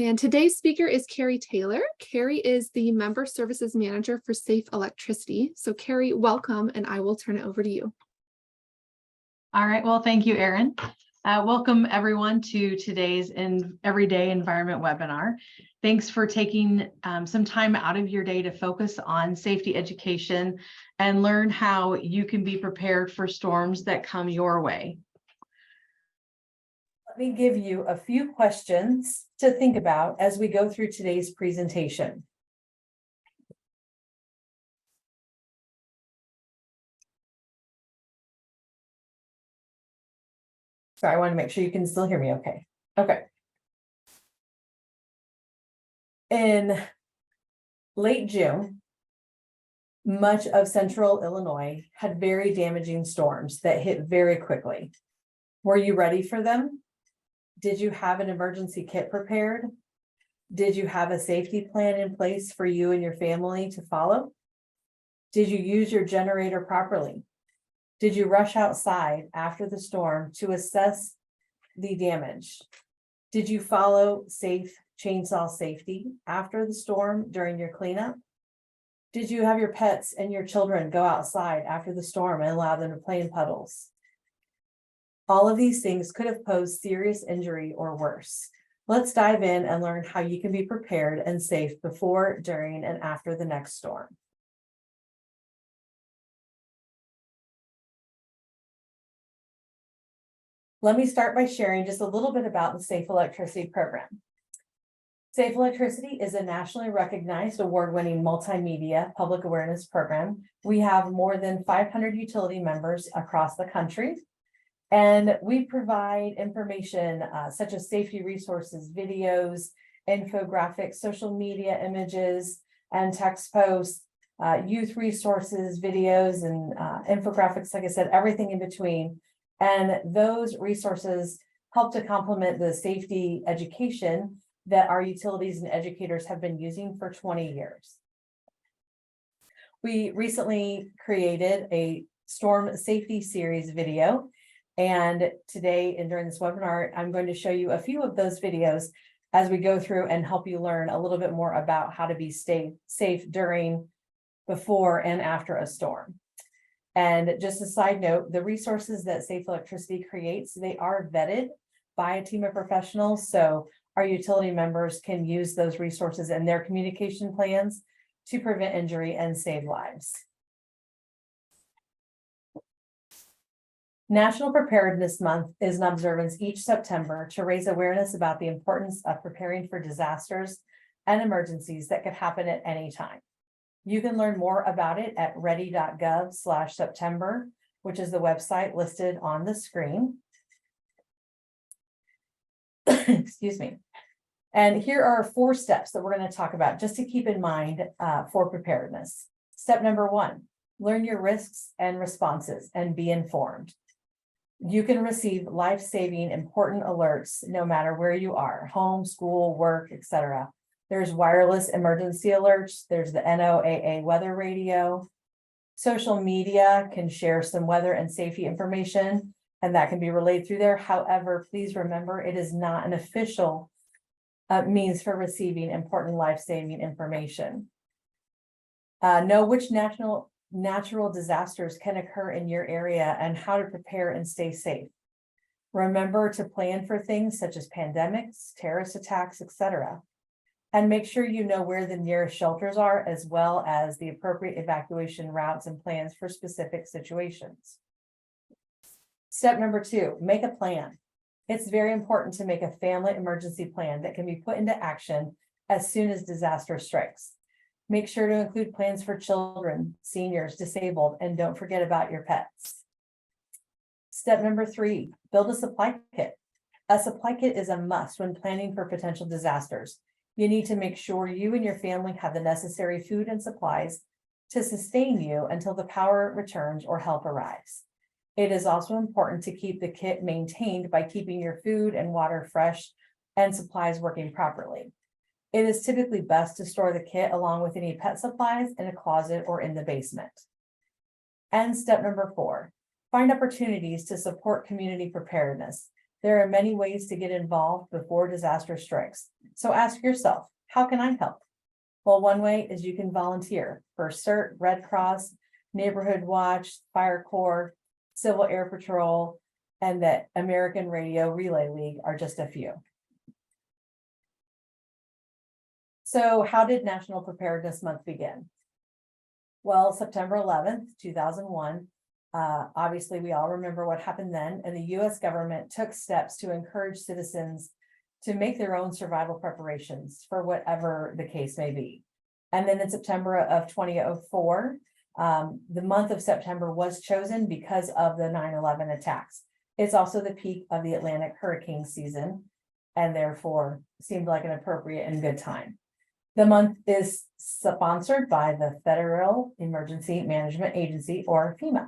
And today's speaker is Carrie Taylor. Carrie is the Member Services Manager for Safe Electricity. So Carrie, welcome, and I will turn it over to you. All right, well, thank you, Erin. Welcome everyone to today's Everyday Environment webinar. Thanks for taking some time out of your day to focus on safety education and learn how you can be prepared for storms that come your way. Let me give you a few questions to think about as we go through today's presentation. Sorry, I want to make sure you can still hear me okay. Okay. In late June, much of central Illinois had very damaging storms that hit very quickly. Were you ready for them? Did you have an emergency kit prepared? Did you have a safety plan in place for you and your family to follow? Did you use your generator properly? Did you rush outside after the storm to assess the damage? Did you follow safe chainsaw safety after the storm during your cleanup? Did you have your pets and your children go outside after the storm and allow them to play in puddles? All of these things could have posed serious injury or worse. Let's dive in and learn how you can be prepared and safe before, during, and after the next storm. Let me start by sharing just a little bit about the Safe Electricity program. Safe Electricity is a nationally recognized award-winning multimedia public awareness program. We have more than 500 utility members across the country, and we provide information such as safety resources, videos, infographics, social media images, and text posts, youth resources, videos, and infographics, like I said, everything in between. And those resources help to complement the safety education that our utilities and educators have been using for 20 years. We recently created a storm safety series video, and today and during this webinar, I'm going to show you a few of those videos as we go through and help you learn a little bit more about how to be safe during, before, and after a storm. And just a side note, the resources that Safe Electricity creates, they are vetted by a team of professionals. So our utility members can use those resources in their communication plans to prevent injury and save lives. National Preparedness Month is an observance each September to raise awareness about the importance of preparing for disasters and emergencies that could happen at any time. You can learn more about it at ready.gov/September, which is the website listed on the screen. Excuse me. And here are 4 steps that we're going to talk about just to keep in mind for preparedness. Step number 1, learn your risks and responses and be informed. You can receive life-saving important alerts no matter where you are, home, school, work, etc. There's wireless emergency alerts. There's the NOAA weather radio. Social media can share some weather and safety information, and that can be relayed through there. However, please remember, it is not an official means for receiving important life-saving information. Know which natural disasters can occur in your area and how to prepare and stay safe. Remember to plan for things such as pandemics, terrorist attacks, etc. And make sure you know where the nearest shelters are, as well as the appropriate evacuation routes and plans for specific situations. Step number 2, make a plan. It's very important to make a family emergency plan that can be put into action as soon as disaster strikes. Make sure to include plans for children, seniors, disabled, and don't forget about your pets. Step number 3, build a supply kit. A supply kit is a must when planning for potential disasters. You need to make sure you and your family have the necessary food and supplies to sustain you until the power returns or help arrives. It is also important to keep the kit maintained by keeping your food and water fresh and supplies working properly. It is typically best to store the kit along with any pet supplies in a closet or in the basement. And step number 4, find opportunities to support community preparedness. There are many ways to get involved before disaster strikes. So ask yourself, how can I help? Well, one way is you can volunteer for CERT, Red Cross, Neighborhood Watch, Fire Corps, Civil Air Patrol, and the American Radio Relay League are just a few. So how did National Preparedness Month begin? Well, September 11th, 2001. Obviously, we all remember what happened then, and the US government took steps to encourage citizens to make their own survival preparations for whatever the case may be. And then in September of 2004, the month of September was chosen because of the 9/11 attacks. It's also the peak of the Atlantic hurricane season, and therefore seemed like an appropriate and good time. The month is sponsored by the Federal Emergency Management Agency, or FEMA.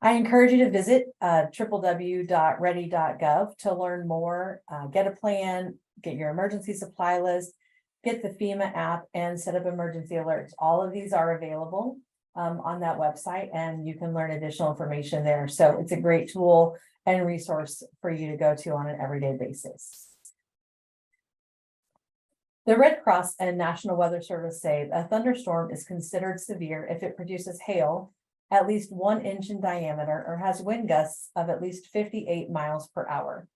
I encourage you to visit www.ready.gov to learn more, get a plan, get your emergency supply list, get the FEMA app, and set up emergency alerts. All of these are available on that website, and you can learn additional information there. So it's a great tool and resource for you to go to on an everyday basis. The Red Cross and National Weather Service say a thunderstorm is considered severe if it produces hail at least 1 inch in diameter or has wind gusts of at least 58 miles per hour.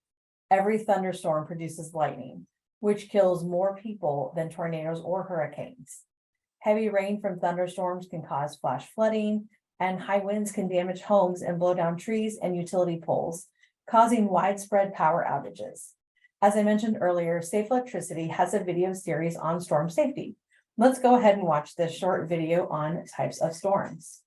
Every thunderstorm produces lightning, which kills more people than tornadoes or hurricanes. Heavy rain from thunderstorms can cause flash flooding, and high winds can damage homes and blow down trees and utility poles, causing widespread power outages. As I mentioned earlier, Safe Electricity has a video series on storm safety. Let's go ahead and watch this short video on types of storms.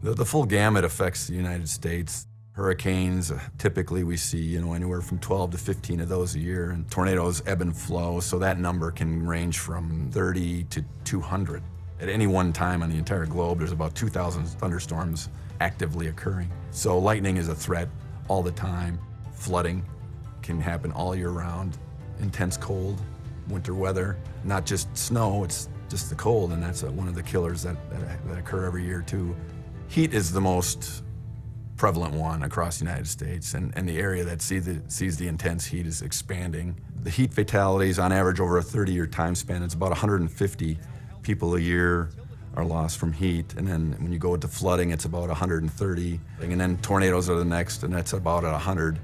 The full gamut affects the United States. Hurricanes, typically we see, anywhere from 12 to 15 of those a year, and tornadoes ebb and flow, so that number can range from 30 to 200. At any one time on the entire globe, there's about 2,000 thunderstorms actively occurring. So lightning is a threat all the time. Flooding can happen all year round. Intense cold, winter weather, not just snow, it's just the cold, and that's one of the killers that occur every year too. Heat is the most prevalent one across the United States, and the area that sees the intense heat is expanding. The heat fatalities on average over a 30-year time span, it's about 150 people a year are lost from heat. And then when you go into flooding, it's about 130. And then tornadoes are the next, and that's about 100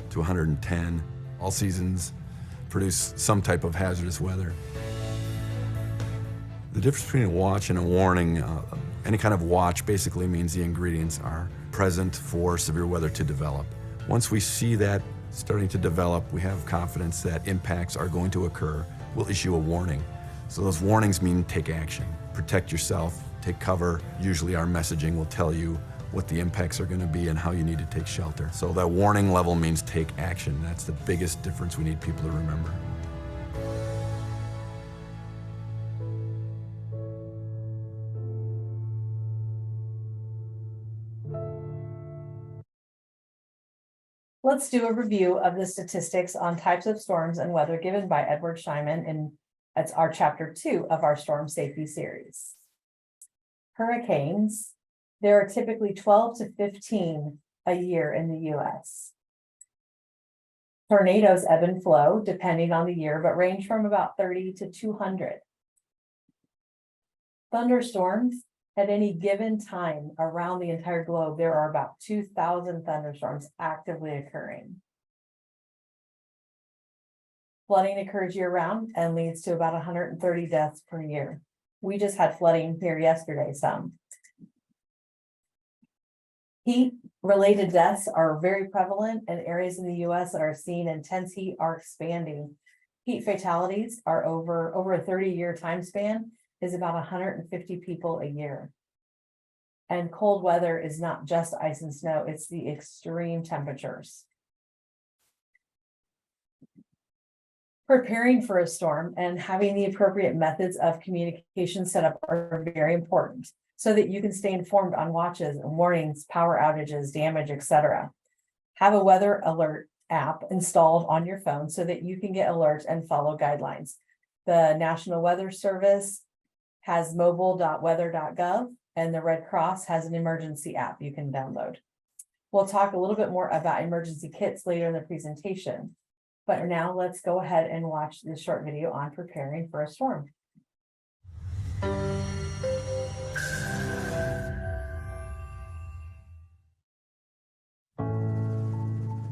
to 110. All seasons produce some type of hazardous weather. The difference between a watch and a warning, any kind of watch basically means the ingredients are present for severe weather to develop. Once we see that starting to develop, we have confidence that impacts are going to occur. We'll issue a warning. So those warnings mean take action, protect yourself, take cover. Usually our messaging will tell you what the impacts are going to be and how you need to take shelter. So that warning level means take action. That's the biggest difference we need people to remember. Let's do a review of the statistics on types of storms and weather given by Edward Scheinman, and that's our chapter 2 of our storm safety series. Hurricanes, there are typically 12 to 15 a year in the US. Tornadoes ebb and flow depending on the year, but range from about 30 to 200. Thunderstorms, at any given time around the entire globe, there are about 2,000 thunderstorms actively occurring. Flooding occurs year-round and leads to about 130 deaths per year. We just had flooding here yesterday, some. Heat-related deaths are very prevalent, and areas in the US that are seeing intense heat are expanding. Heat fatalities are over a 30-year time span is about 150 people a year. And cold weather is not just ice and snow, it's the extreme temperatures. Preparing for a storm and having the appropriate methods of communication set up are very important so that you can stay informed on watches and warnings, power outages, damage, etc. Have a weather alert app installed on your phone so that you can get alerts and follow guidelines. The National Weather Service has mobile.weather.gov, and the Red Cross has an emergency app you can download. We'll talk a little bit more about emergency kits later in the presentation, but now let's go ahead and watch this short video on preparing for a storm.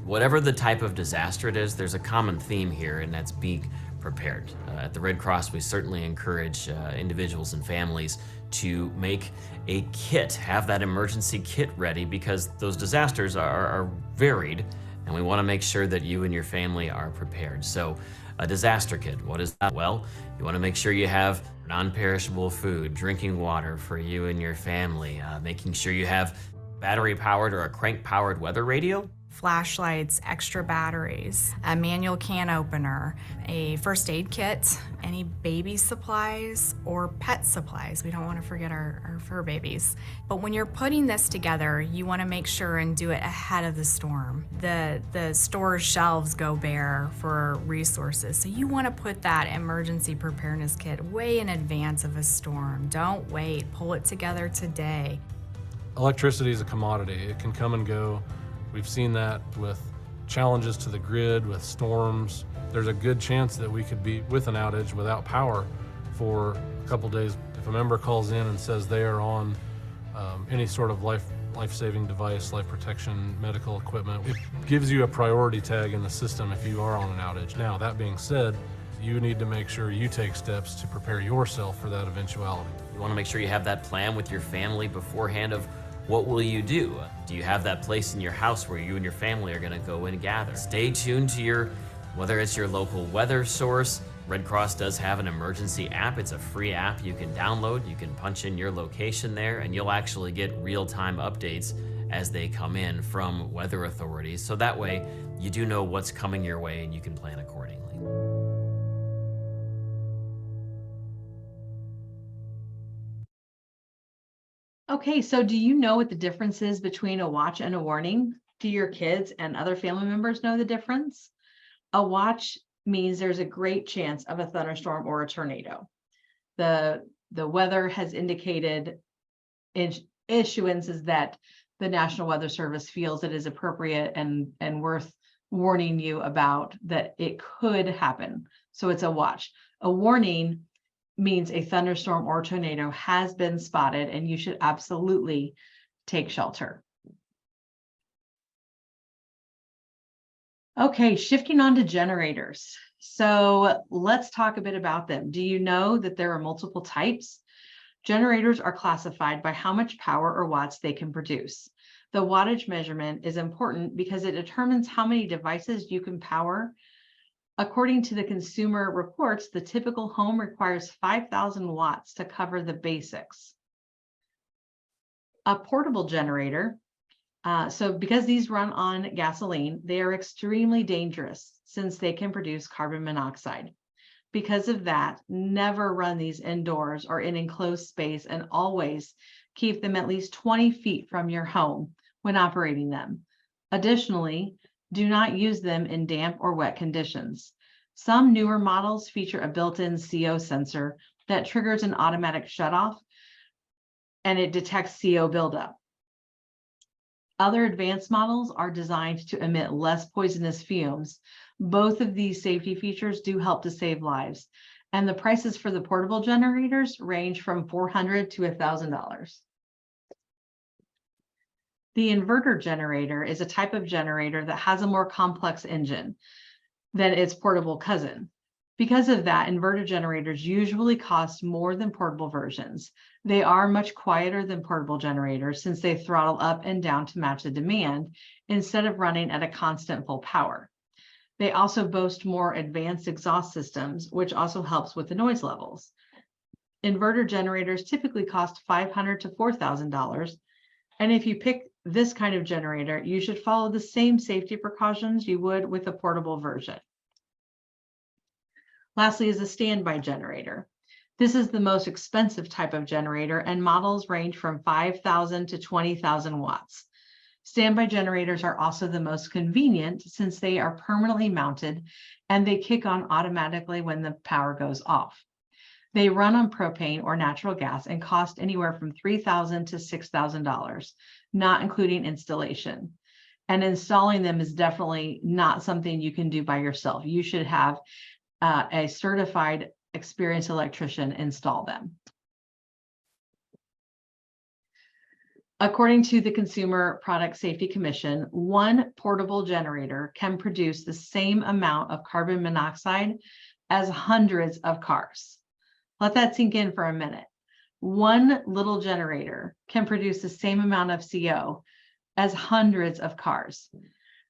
Whatever the type of disaster it is, there's a common theme here, and that's being prepared. At the Red Cross, we certainly encourage individuals and families to make a kit, have that emergency kit ready, because those disasters are varied, and we want to make sure that you and your family are prepared. So a disaster kit, what is that? Well, you want to make sure you have non-perishable food, drinking water for you and your family, making sure you have battery-powered or a crank-powered weather radio, flashlights, extra batteries, a manual can opener, a first aid kit, any baby supplies or pet supplies. We don't want to forget our fur babies. But when you're putting this together, you want to make sure and do it ahead of the storm. The store shelves go bare for resources. So you want to put that emergency preparedness kit way in advance of a storm. Don't wait, pull it together today. Electricity is a commodity. It can come and go. We've seen that with challenges to the grid, with storms. There's a good chance that we could be with an outage without power for a couple days. If a member calls in and says they are on any sort of life-saving device, life protection, medical equipment, it gives you a priority tag in the system if you are on an outage. Now, that being said, you need to make sure you take steps to prepare yourself for that eventuality. You want to make sure you have that plan with your family beforehand of what will you do? Do you have that place in your house where you and your family are going to go and gather? Stay tuned to whether it's your local weather source. Red Cross does have an emergency app. It's a free app you can download. You can punch in your location there, and you'll actually get real-time updates as they come in from weather authorities. So that way you do know what's coming your way and you can plan accordingly. Okay, so do you know what the difference is between a watch and a warning? Do your kids and other family members know the difference? A watch means there's a great chance of a thunderstorm or a tornado. The weather has indicated issuances that the National Weather Service feels it is appropriate and worth warning you about that it could happen. So it's a watch. A warning means a thunderstorm or tornado has been spotted and you should absolutely take shelter. Okay, shifting on to generators. So let's talk a bit about them. Do you know that there are multiple types? Generators are classified by how much power or watts they can produce. The wattage measurement is important because it determines how many devices you can power. According to the Consumer Reports, the typical home requires 5,000 watts to cover the basics. A portable generator, so because these run on gasoline, they are extremely dangerous since they can produce carbon monoxide. Because of that, never run these indoors or in enclosed space, and always keep them at least 20 feet from your home when operating them. Additionally, do not use them in damp or wet conditions. Some newer models feature a built-in CO sensor that triggers an automatic shutoff, and it detects CO buildup. Other advanced models are designed to emit less poisonous fumes. Both of these safety features do help to save lives, and the prices for the portable generators range from $400 to $1,000. The inverter generator is a type of generator that has a more complex engine than its portable cousin. Because of that, inverter generators usually cost more than portable versions. They are much quieter than portable generators since they throttle up and down to match the demand instead of running at a constant full power. They also boast more advanced exhaust systems, which also helps with the noise levels. Inverter generators typically cost $500 to $4,000. And if you pick this kind of generator, you should follow the same safety precautions you would with a portable version. Lastly is a standby generator. This is the most expensive type of generator, and models range from 5,000 to 20,000 watts. Standby generators are also the most convenient since they are permanently mounted and they kick on automatically when the power goes off. They run on propane or natural gas and cost anywhere from $3,000 to $6,000, not including installation. And installing them is definitely not something you can do by yourself. You should have a certified, experienced electrician install them. According to the Consumer Product Safety Commission, one portable generator can produce the same amount of carbon monoxide as hundreds of cars. Let that sink in for a minute. One little generator can produce the same amount of CO as hundreds of cars.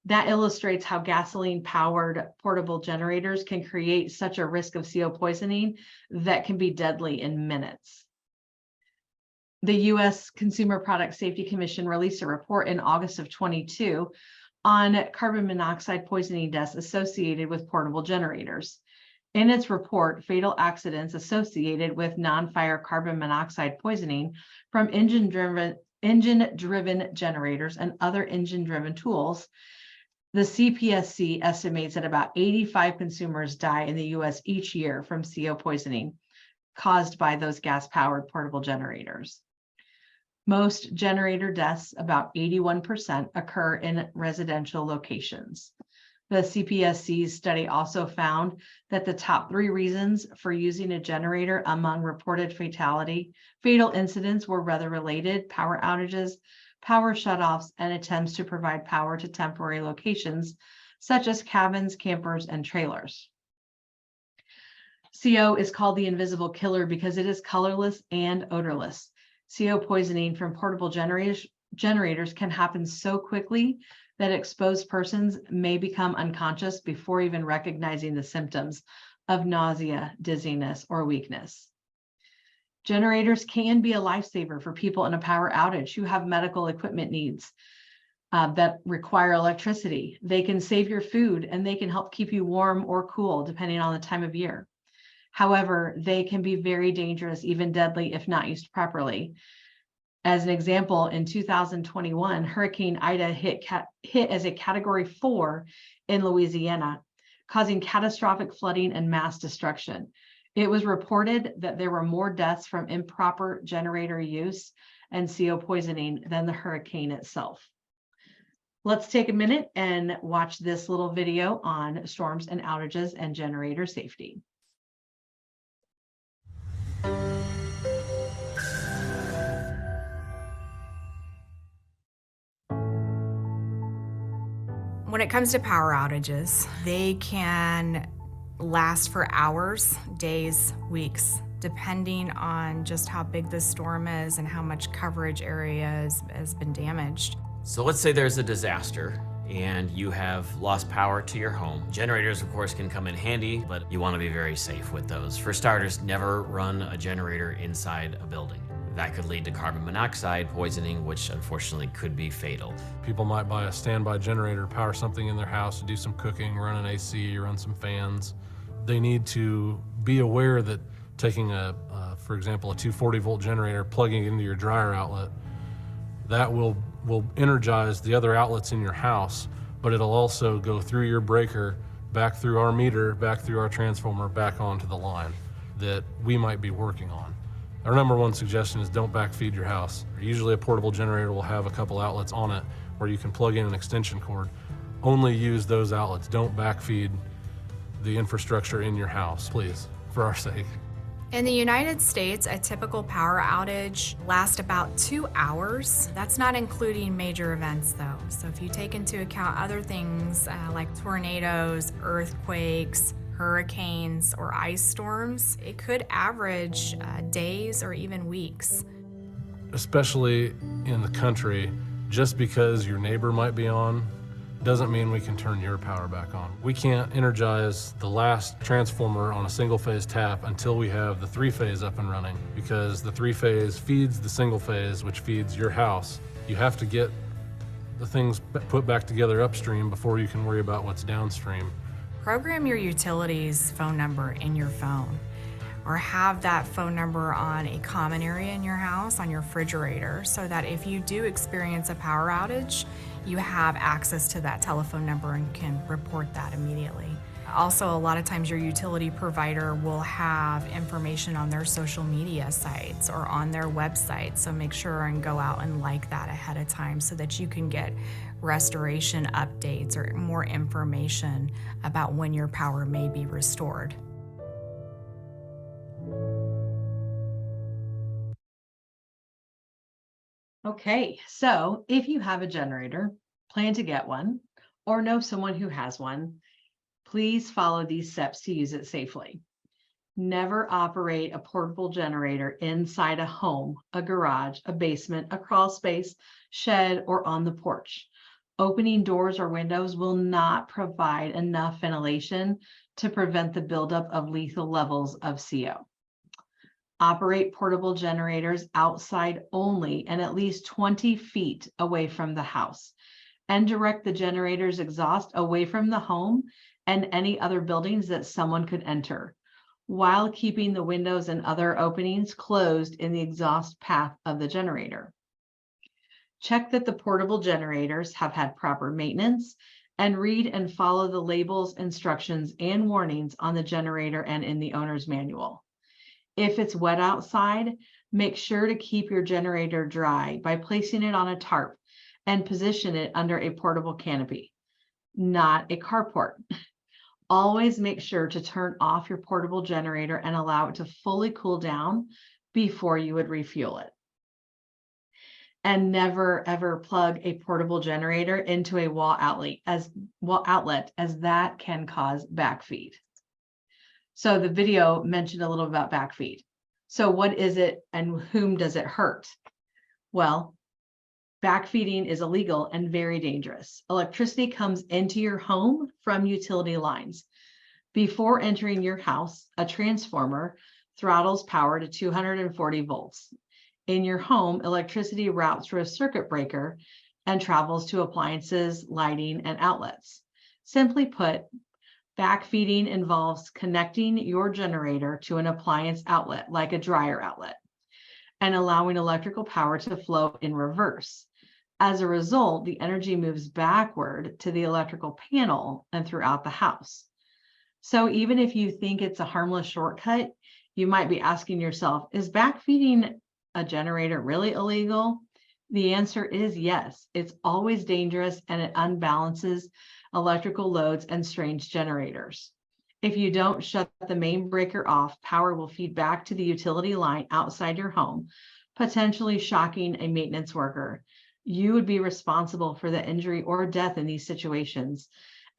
That illustrates how gasoline-powered portable generators can create such a risk of CO poisoning that can be deadly in minutes. The U.S. Consumer Product Safety Commission released a report in August of 22 on carbon monoxide poisoning deaths associated with portable generators. In its report, fatal accidents associated with non-fire carbon monoxide poisoning from engine-driven generators and other engine-driven tools, the CPSC estimates that about 85 consumers die in the U.S. each year from CO poisoning caused by those gas-powered portable generators. Most generator deaths, about 81%, occur in residential locations. The CPSC's study also found that the top 3 reasons for using a generator among reported fatal incidents were weather-related, power outages, power shutoffs, and attempts to provide power to temporary locations, such as cabins, campers, and trailers. CO is called the invisible killer because it is colorless and odorless. CO poisoning from portable generators can happen so quickly that exposed persons may become unconscious before even recognizing the symptoms of nausea, dizziness, or weakness. Generators can be a lifesaver for people in a power outage who have medical equipment needs that require electricity. They can save your food and they can help keep you warm or cool depending on the time of year. However, they can be very dangerous, even deadly, if not used properly. As an example, in 2021, Hurricane Ida hit as a Category 4 in Louisiana, causing catastrophic flooding and mass destruction. It was reported that there were more deaths from improper generator use and CO poisoning than the hurricane itself. Let's take a minute and watch this little video on storms and outages and generator safety. When it comes to power outages, they can last for hours, days, weeks, depending on just how big the storm is and how much coverage area has been damaged. So let's say there's a disaster and you have lost power to your home. Generators, of course, can come in handy, but you want to be very safe with those. For starters, never run a generator inside a building. That could lead to carbon monoxide poisoning, which unfortunately could be fatal. People might buy a standby generator, power something in their house to do some cooking, run an AC, run some fans. They need to be aware that taking for example, a 240 volt generator, plugging it into your dryer outlet, that will energize the other outlets in your house, but it'll also go through your breaker, back through our meter, back through our transformer, back onto the line that we might be working on. Our number one suggestion is don't backfeed your house. Usually a portable generator will have a couple outlets on it where you can plug in an extension cord. Only use those outlets. Don't backfeed the infrastructure in your house, please, for our sake. In the United States, a typical power outage lasts about 2 hours. That's not including major events though. So if you take into account other things like tornadoes, earthquakes, hurricanes, or ice storms, it could average days or even weeks. Especially in the country, just because your neighbor might be on doesn't mean we can turn your power back on. We can't energize the last transformer on a single-phase tap until we have the 3-phase up and running, because the 3-phase feeds the single-phase, which feeds your house. You have to get the things put back together upstream before you can worry about what's downstream. Program your utilities phone number in your phone. or have that phone number on a common area in your house, on your refrigerator, so that if you do experience a power outage, you have access to that telephone number and can report that immediately. Also, a lot of times your utility provider will have information on their social media sites or on their website, so make sure and go out and like that ahead of time so that you can get restoration updates or more information about when your power may be restored. Okay, so if you have a generator, plan to get one, or know someone who has one, please follow these steps to use it safely. Never operate a portable generator inside a home, a garage, a basement, a crawl space, shed, or on the porch. Opening doors or windows will not provide enough ventilation to prevent the buildup of lethal levels of CO. Operate portable generators outside only and at least 20 feet away from the house, and direct the generator's exhaust away from the home and any other buildings that someone could enter, while keeping the windows and other openings closed in the exhaust path of the generator. Check that the portable generators have had proper maintenance, and read and follow the labels, instructions, and warnings on the generator and in the owner's manual. If it's wet outside, make sure to keep your generator dry by placing it on a tarp and position it under a portable canopy, not a carport. Always make sure to turn off your portable generator and allow it to fully cool down before you would refuel it. And never ever plug a portable generator into a wall outlet, as that can cause backfeed. So the video mentioned a little about backfeed. So what is it and whom does it hurt? Well, backfeeding is illegal and very dangerous. Electricity comes into your home from utility lines. Before entering your house, a transformer throttles power to 240 volts. In your home, electricity routes through a circuit breaker and travels to appliances, lighting, and outlets. Simply put, backfeeding involves connecting your generator to an appliance outlet, like a dryer outlet, and allowing electrical power to flow in reverse. As a result, the energy moves backward to the electrical panel and throughout the house. So even if you think it's a harmless shortcut, you might be asking yourself, is backfeeding a generator really illegal? The answer is yes. It's always dangerous, and it unbalances electrical loads and strains generators. If you don't shut the main breaker off, power will feed back to the utility line outside your home, potentially shocking a maintenance worker. You would be responsible for the injury or death in these situations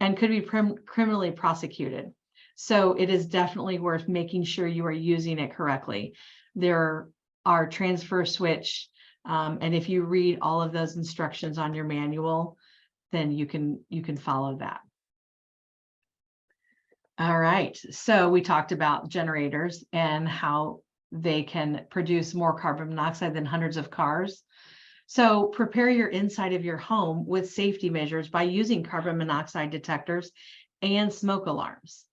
and could be criminally prosecuted. So it is definitely worth making sure you are using it correctly. There are transfer switch, and if you read all of those instructions on your manual, then you can follow that. All right, so we talked about generators and how they can produce more carbon monoxide than hundreds of cars. So prepare your inside of your home with safety measures by using carbon monoxide detectors and smoke alarms.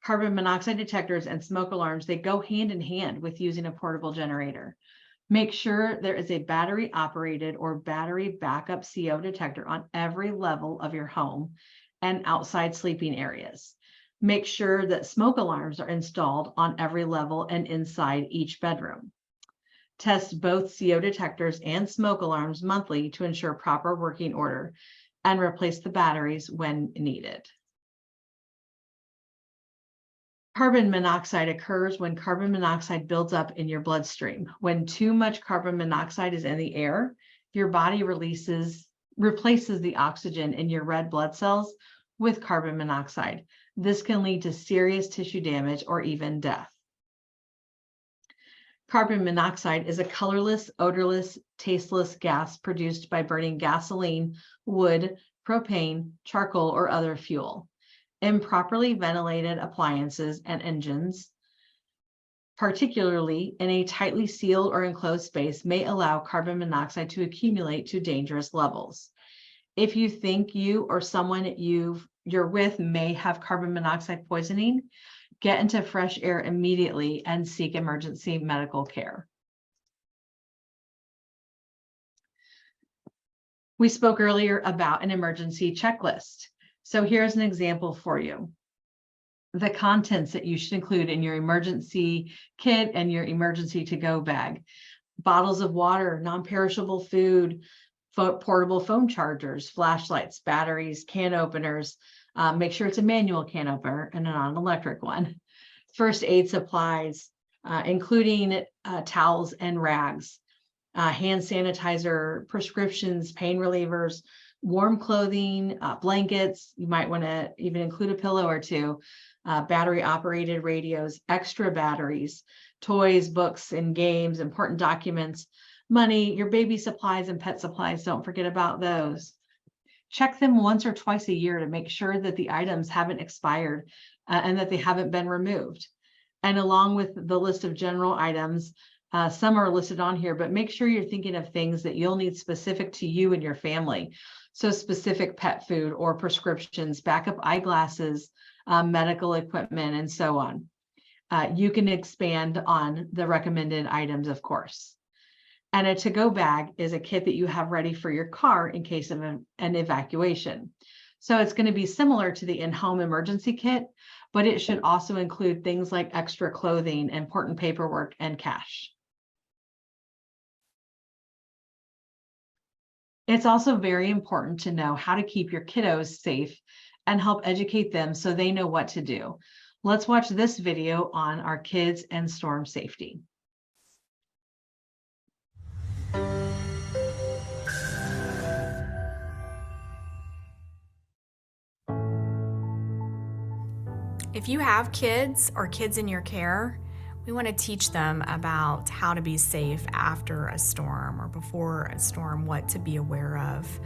Carbon monoxide detectors and smoke alarms, they go hand in hand with using a portable generator. Make sure there is a battery operated or battery backup CO detector on every level of your home and outside sleeping areas. Make sure that smoke alarms are installed on every level and inside each bedroom. Test both CO detectors and smoke alarms monthly to ensure proper working order, and replace the batteries when needed. Carbon monoxide occurs when carbon monoxide builds up in your bloodstream. When too much carbon monoxide is in the air, your body replaces the oxygen in your red blood cells with carbon monoxide. This can lead to serious tissue damage or even death. Carbon monoxide is a colorless, odorless, tasteless gas produced by burning gasoline, wood, propane, charcoal, or other fuel. Improperly ventilated appliances and engines, particularly in a tightly sealed or enclosed space, may allow carbon monoxide to accumulate to dangerous levels. If you think you or someone you're with may have carbon monoxide poisoning, get into fresh air immediately and seek emergency medical care. We spoke earlier about an emergency checklist. So here's an example for you. The contents that you should include in your emergency kit and your emergency to-go bag: bottles of water, non-perishable food, portable phone chargers, flashlights, batteries, can openers. Make sure it's a manual can opener and not an electric one. First aid supplies, including towels and rags, hand sanitizer, prescriptions, pain relievers, warm clothing, blankets. You might want to even include a pillow or two, battery operated radios, extra batteries, toys, books, and games, important documents, money, your baby supplies and pet supplies. Don't forget about those. Check them once or twice a year to make sure that the items haven't expired and that they haven't been removed. And along with the list of general items, some are listed on here, but make sure you're thinking of things that you'll need specific to you and your family. So specific pet food or prescriptions, backup eyeglasses, medical equipment, and so on. You can expand on the recommended items, of course. And a to-go bag is a kit that you have ready for your car in case of an evacuation. So it's going to be similar to the in-home emergency kit, but it should also include things like extra clothing, important paperwork, and cash. It's also very important to know how to keep your kiddos safe and help educate them so they know what to do. Let's watch this video on our kids and storm safety. If you have kids or kids in your care, we want to teach them about how to be safe after a storm or before a storm, what to be aware of,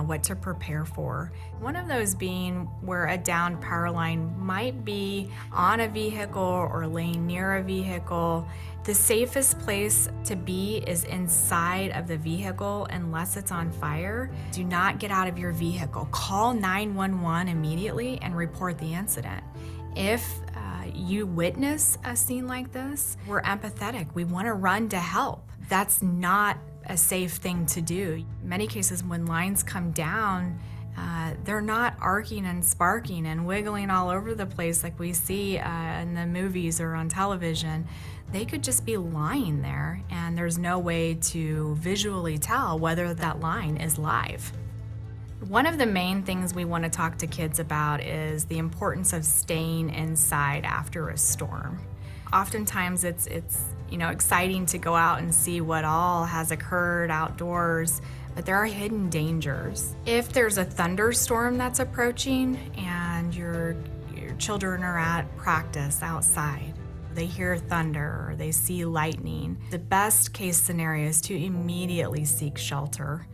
what to prepare for. One of those being where a downed power line might be on a vehicle or laying near a vehicle. The safest place to be is inside of the vehicle unless it's on fire. Do not get out of your vehicle. Call 911 immediately and report the incident. If you witness a scene like this, we're empathetic. We want to run to help. That's not a safe thing to do. In many cases, when lines come down, they're not arcing and sparking and wiggling all over the place like we see in the movies or on television. They could just be lying there, and there's no way to visually tell whether that line is live. One of the main things we want to talk to kids about is the importance of staying inside after a storm. Oftentimes it's exciting to go out and see what all has occurred outdoors, but there are hidden dangers. If there's a thunderstorm that's approaching and your children are at practice outside, they hear thunder or they see lightning, the best case scenario is to immediately seek shelter.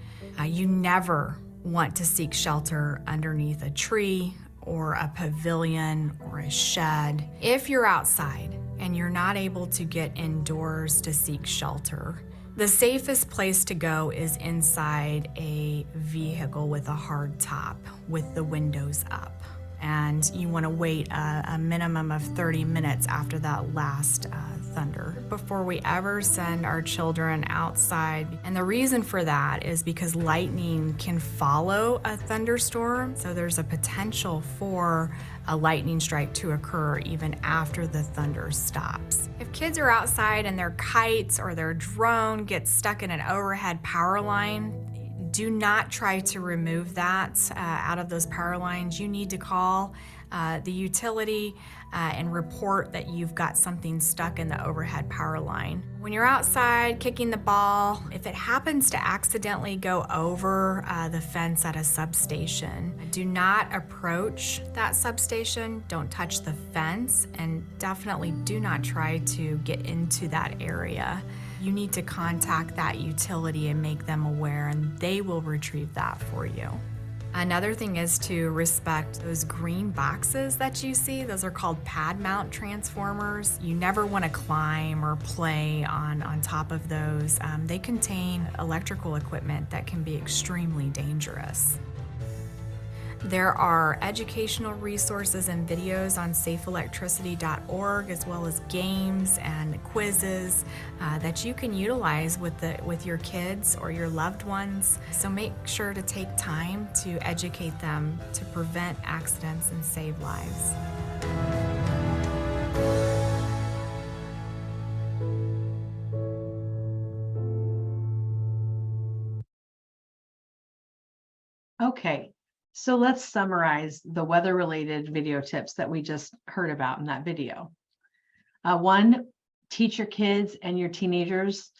You never want to seek shelter underneath a tree or a pavilion or a shed. If you're outside and you're not able to get indoors to seek shelter, the safest place to go is inside a vehicle with a hard top with the windows up. And you want to wait a minimum of 30 minutes after that last thunder before we ever send our children outside. And the reason for that is because lightning can follow a thunderstorm. So there's a potential for a lightning strike to occur even after the thunder stops. If kids are outside and their kites or their drone gets stuck in an overhead power line, do not try to remove that out of those power lines. You need to call the utility and report that you've got something stuck in the overhead power line. When you're outside kicking the ball, if it happens to accidentally go over the fence at a substation, do not approach that substation. Don't touch the fence, and definitely do not try to get into that area. You need to contact that utility and make them aware, and they will retrieve that for you. Another thing is to respect those green boxes that you see. Those are called pad mount transformers. You never want to climb or play on top of those. They contain electrical equipment that can be extremely dangerous. There are educational resources and videos on safeelectricity.org, as well as games and quizzes that you can utilize with your kids or your loved ones. So make sure to take time to educate them to prevent accidents and save lives. Okay, so let's summarize the weather-related video tips that we just heard about in that video. One, teach your kids and your teenagers,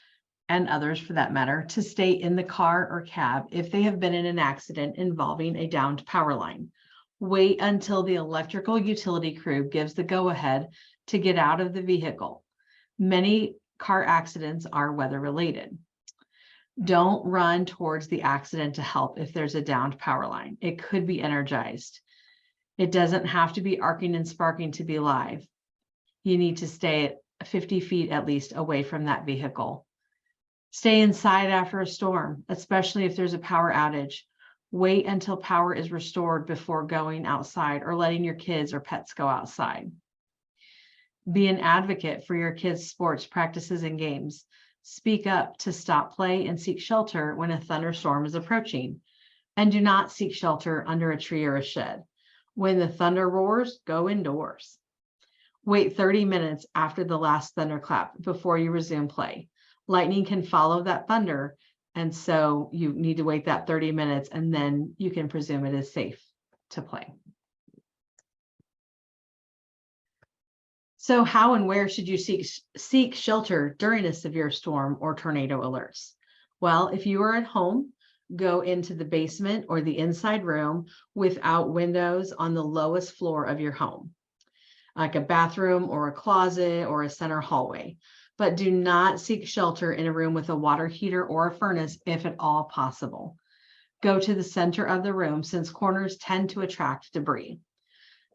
and others for that matter, to stay in the car or cab if they have been in an accident involving a downed power line. Wait until the electrical utility crew gives the go-ahead to get out of the vehicle. Many car accidents are weather-related. Don't run towards the accident to help if there's a downed power line. It could be energized. It doesn't have to be arcing and sparking to be live. You need to stay at 50 feet at least away from that vehicle. Stay inside after a storm, especially if there's a power outage. Wait until power is restored before going outside or letting your kids or pets go outside. Be an advocate for your kids' sports practices and games. Speak up to stop play and seek shelter when a thunderstorm is approaching. And do not seek shelter under a tree or a shed. When the thunder roars, go indoors. Wait 30 minutes after the last thunderclap before you resume play. Lightning can follow that thunder, and so you need to wait that 30 minutes and then you can presume it is safe to play. So how and where should you seek shelter during a severe storm or tornado alerts? Well, if you are at home, go into the basement or the inside room without windows on the lowest floor of your home, like a bathroom or a closet or a center hallway. But do not seek shelter in a room with a water heater or a furnace if at all possible. Go to the center of the room since corners tend to attract debris.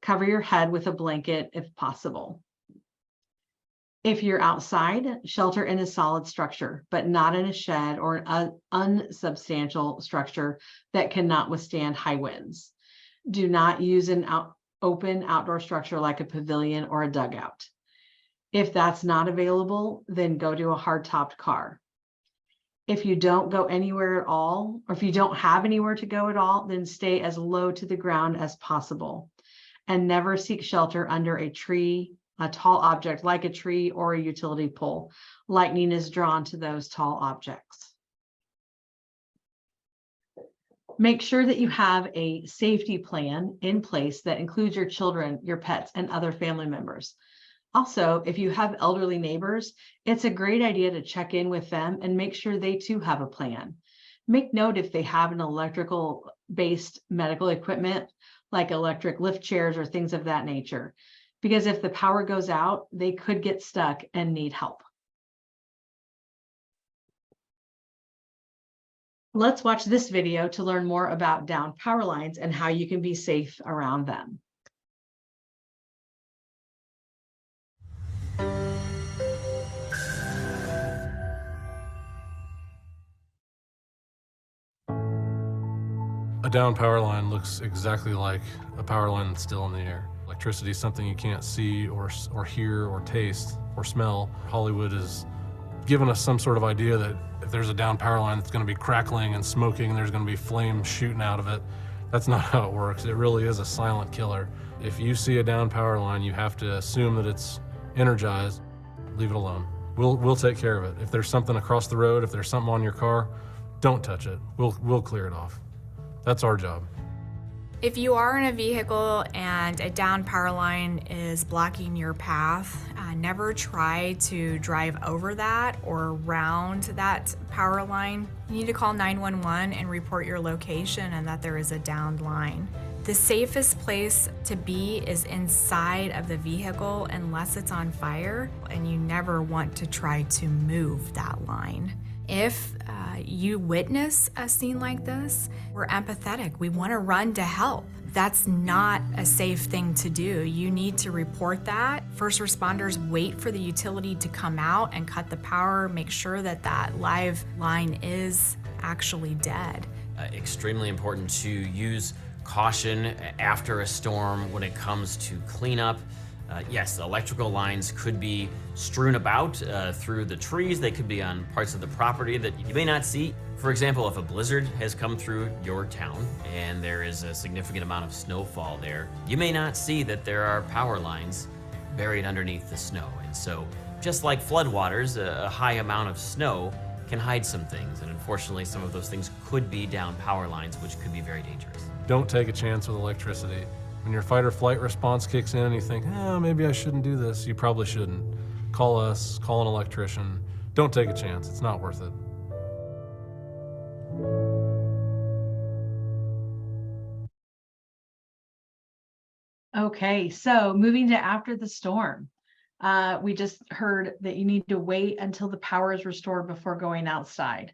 Cover your head with a blanket if possible. If you're outside, shelter in a solid structure, but not in a shed or an unsubstantial structure that cannot withstand high winds. Do not use an open outdoor structure like a pavilion or a dugout. If that's not available, then go to a hard-topped car. If you don't go anywhere at all, or if you don't have anywhere to go at all, then stay as low to the ground as possible. And never seek shelter under a tree, a tall object like a tree or a utility pole. Lightning is drawn to those tall objects. Make sure that you have a safety plan in place that includes your children, your pets, and other family members. Also, if you have elderly neighbors, it's a great idea to check in with them and make sure they too have a plan. Make note if they have an electrical-based medical equipment, like electric lift chairs or things of that nature. Because if the power goes out, they could get stuck and need help. Let's watch this video to learn more about downed power lines and how you can be safe around them. A downed power line looks exactly like a power line that's still in the air. Electricity is something you can't see or hear or taste or smell. Hollywood has given us some sort of idea that if there's a downed power line that's going to be crackling and smoking and there's going to be flames shooting out of it. That's not how it works. It really is a silent killer. If you see a downed power line, you have to assume that it's energized. Leave it alone. We'll take care of it. If there's something across the road, if there's something on your car, don't touch it. We'll clear it off. That's our job. If you are in a vehicle and a downed power line is blocking your path, never try to drive over that or around that power line. You need to call 911 and report your location and that there is a downed line. The safest place to be is inside of the vehicle unless it's on fire, and you never want to try to move that line. If you witness a scene like this, we're empathetic. We want to run to help. That's not a safe thing to do. You need to report that. First responders wait for the utility to come out and cut the power, make sure that that live line is actually dead. Extremely important to use Caution after a storm when it comes to cleanup. Yes, electrical lines could be strewn about through the trees. They could be on parts of the property that you may not see. For example, if a blizzard has come through your town and there is a significant amount of snowfall there, you may not see that there are power lines buried underneath the snow. And so, just like floodwaters, a high amount of snow can hide some things. And unfortunately, some of those things could be down power lines, which could be very dangerous. Don't take a chance with electricity. When your fight or flight response kicks in and you think, maybe I shouldn't do this, you probably shouldn't. Call us, call an electrician. Don't take a chance, it's not worth it. Okay, so moving to after the storm. We just heard that you need to wait until the power is restored before going outside.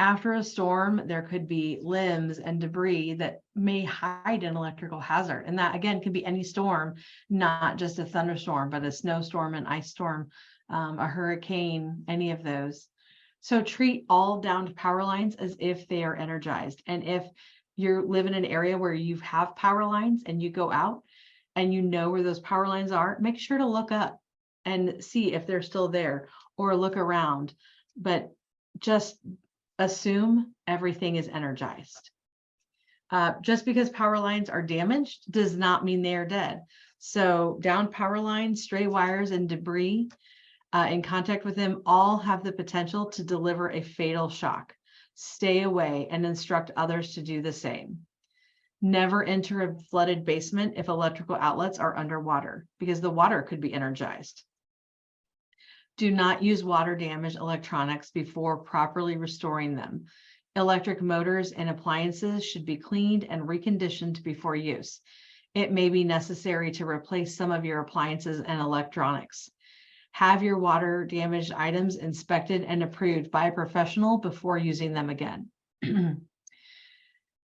After a storm, there could be limbs and debris that may hide an electrical hazard. And that, again, could be any storm, not just a thunderstorm, but a snowstorm, an ice storm, a hurricane, any of those. So treat all downed power lines as if they are energized. And if you live in an area where you have power lines and you go out and you know where those power lines are, make sure to look up and see if they're still there, or look around. But just assume everything is energized. Just because power lines are damaged does not mean they are dead. So downed power lines, stray wires, and debris in contact with them all have the potential to deliver a fatal shock. Stay away and instruct others to do the same. Never enter a flooded basement if electrical outlets are underwater, because the water could be energized. Do not use water-damaged electronics before properly restoring them. Electric motors and appliances should be cleaned and reconditioned before use. It may be necessary to replace some of your appliances and electronics. Have your water-damaged items inspected and approved by a professional before using them again.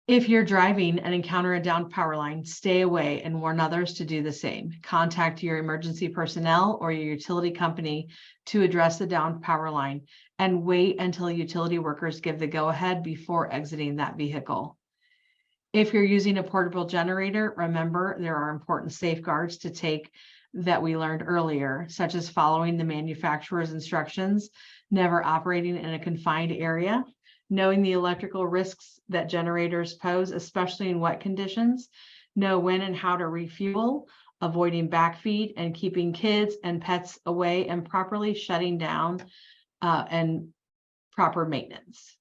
If you're driving and encounter a downed power line, stay away and warn others to do the same. Contact your emergency personnel or your utility company to address the downed power line, and wait until utility workers give the go-ahead before exiting that vehicle. If you're using a portable generator, remember there are important safeguards to take that we learned earlier, such as following the manufacturer's instructions, never operating in a confined area, knowing the electrical risks that generators pose, especially in wet conditions, know when and how to refuel, avoiding backfeed, and keeping kids and pets away, and properly shutting down and proper maintenance.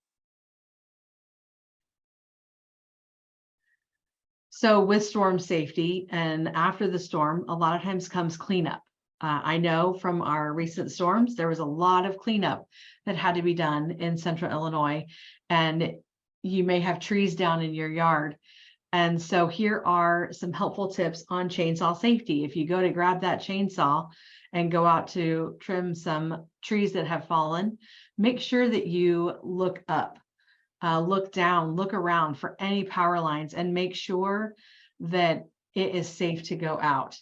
So with storm safety and after the storm, a lot of times comes cleanup. I know from our recent storms, there was a lot of cleanup that had to be done in central Illinois, and you may have trees down in your yard. And so here are some helpful tips on chainsaw safety. If you go to grab that chainsaw and go out to trim some trees that have fallen, make sure that you look up, look down, look around for any power lines, and make sure that it is safe to go out.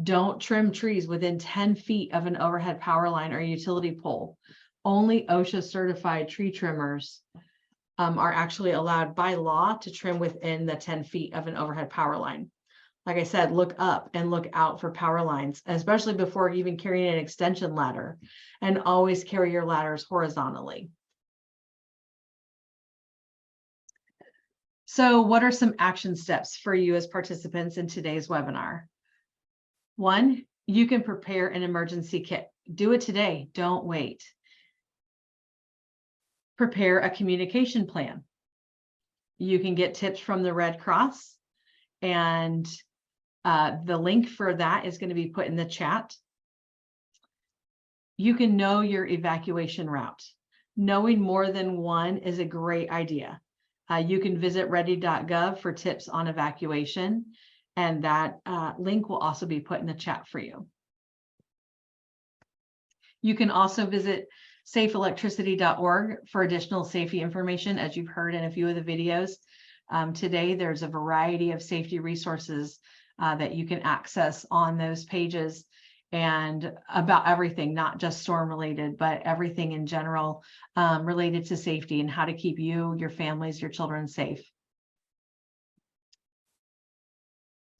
Don't trim trees within 10 feet of an overhead power line or utility pole. Only OSHA certified tree trimmers are actually allowed by law to trim within the 10 feet of an overhead power line. Like I said, look up and look out for power lines, especially before even carrying an extension ladder, and always carry your ladders horizontally. So what are some action steps for you as participants in today's webinar? 1, you can prepare an emergency kit. Do it today, don't wait. Prepare a communication plan. You can get tips from the Red Cross, and the link for that is going to be put in the chat. You can know your evacuation route. Knowing more than one is a great idea. You can visit ready.gov for tips on evacuation, and that link will also be put in the chat for you. You can also visit safeelectricity.org for additional safety information, as you've heard in a few of the videos. Today, there's a variety of safety resources that you can access on those pages, and about everything, not just storm related, but everything in general related to safety and how to keep you, your families, your children safe.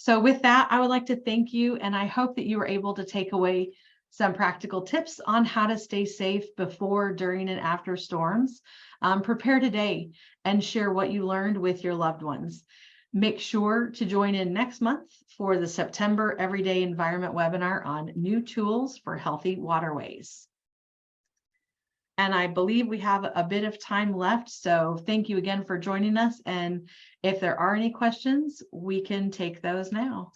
So with that, I would like to thank you, and I hope that you were able to take away some practical tips on how to stay safe before, during, and after storms. Prepare today and share what you learned with your loved ones. Make sure to join in next month for the September Everyday Environment webinar on new tools for healthy waterways. And I believe we have a bit of time left, so thank you again for joining us. And if there are any questions, we can take those now.